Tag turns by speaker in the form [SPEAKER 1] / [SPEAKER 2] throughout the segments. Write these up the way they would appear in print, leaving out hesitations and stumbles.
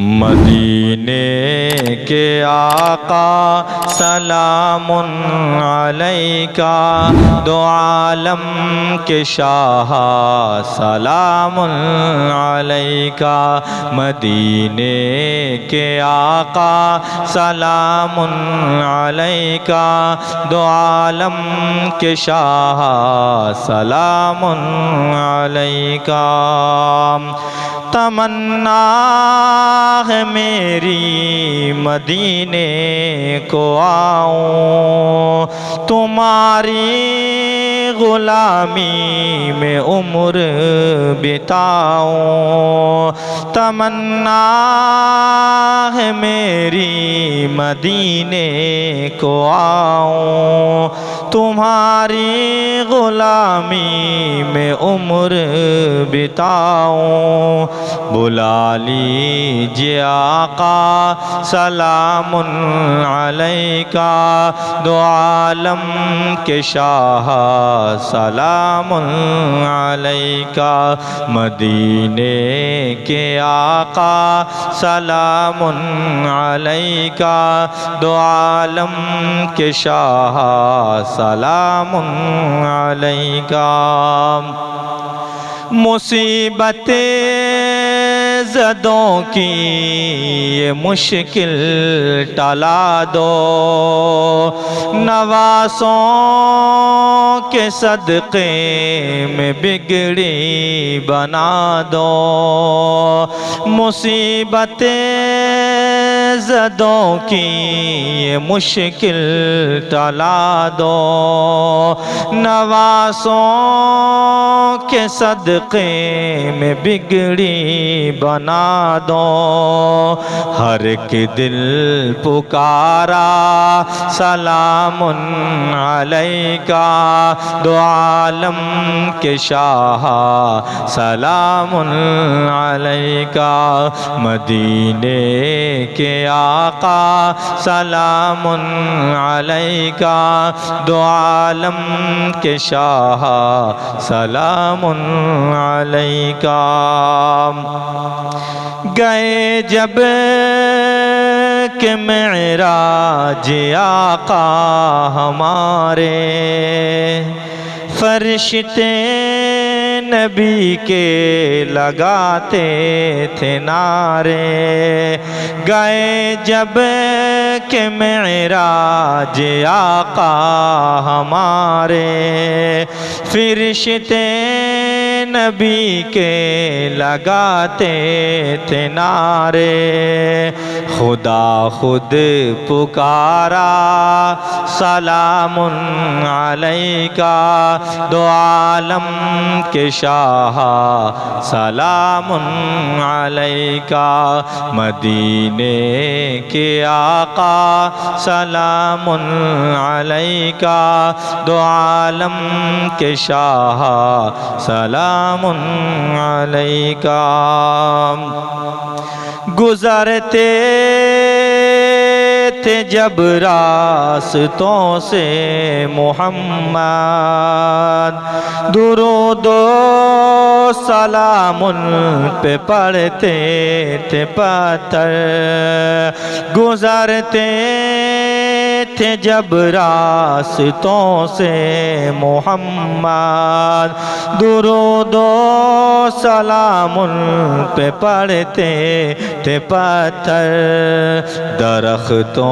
[SPEAKER 1] مدینے کے آقا سلام علیکہ، دو عالم کے شاہ سلام علیکہ، مدینے کے آقا سلام علیکہ، دو عالم کے شاہ سلام علیکہ۔ تمنا ہے میری مدینے کو آؤں، تمہاری غلامی میں عمر بتاؤں۔ تمنا ہے میری مدینے کو آؤں، تمہاری غلامی میں عمر بتاؤں۔ بلا لیجئے آقا سلام علیکہ، دو عالم کے شاہ سلام علیکہ، مدینے کے آقا سلام علیکہ، دو عالم کے شاہ سلام علیکہ۔ مصیبت زدوں کی یہ مشکل ٹلا دو، نواسوں کے صدقے میں بگڑی بنا دو۔ مصیبت زدوں کی یہ مشکل ٹلا دو، نواسوں کے صدقے میں بگڑی بنا دو۔ ہر ایک دل پکارا سلام علیکہ، دو عالم کے شاہ سلام علیکہ، مدینے کے آقا سلام علیکہ، دو عالم کے شاہ سلام علیکہ۔ گئے جب کہ معراج آقا ہمارے، فرشتے نبی کے لگاتے تھے نعرے۔ گئے جب کہ معراج آقا ہمارے، فرشتے نبی کے لگاتے تھے نعرے۔ خدا خود پکارا سلام علیکہ، دو عالم کے شاہ سلام علیکہ، مدینے کے آقا سلام علیکہ، دو عالم کے شاہ سلام علیکہ۔ گزرتے تھے جب راستوں سے محمد، درود و سلام ان پہ پڑھتے تھے پتھر۔ گزرتے تھے جب راستوں سے محمد، درود و سلام ان پہ پڑھتے تھے پتھر۔ درختوں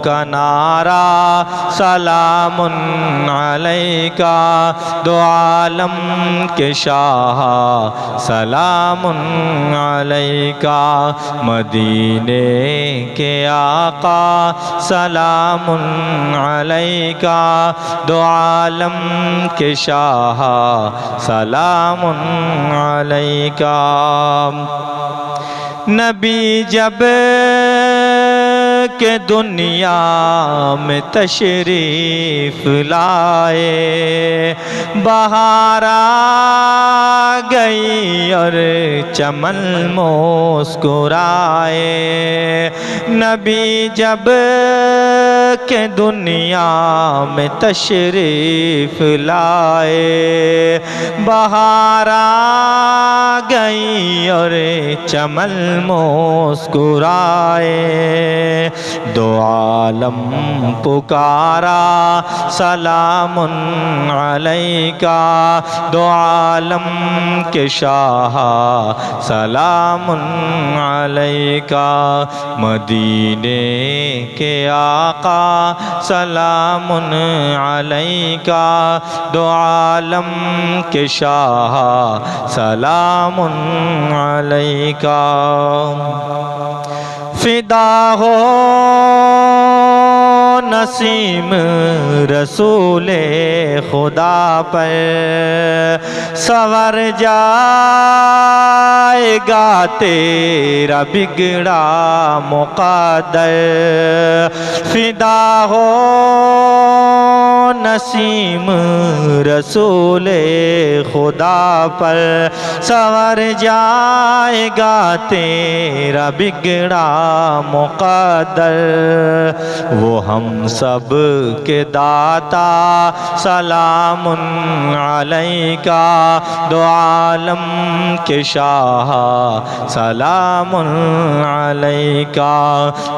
[SPEAKER 1] کا نعرہ سلام علیکہ، دو عالم کے شاہ سلام علیکہ، مدینے کے آقا سلام علیکہ، دو عالم کے شاہ سلام علیکہ۔ نبی جب کے دنیا میں تشریف لائے، بہار آ گئی اور چمن مسکرائے، نبی جب کہ دنیا میں تشریف لائے، بہار آ گئی اور چمن مسکرائے، دو عالم پکارا سلام علیکا، دو عالم کے شاہ سلام علیکا، مدینے کے آقا سلام علیکا، دو عالم کے شاہ سلام علیکا، فدا ہو نسیم رسول خدا پر، سنور جائے گا تیرا بگڑا مقدر، فدا ہو نسیم رسول خدا پر، سنور جائے گا تیرا بگڑا مقدر، وہ ہم سب کے داتا سلام علیکا، دو عالم کے شاہ سلام علیکا،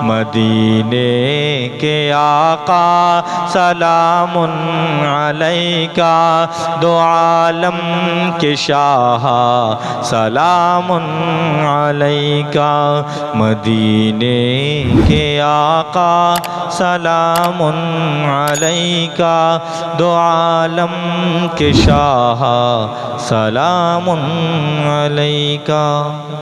[SPEAKER 1] مدینے کے آقا سلام علیکا، دو عالم کے شاہ سلام علیکا، مدینے کے آقا سلام علیکا، دو عالم کے شاہ سلام علیکا۔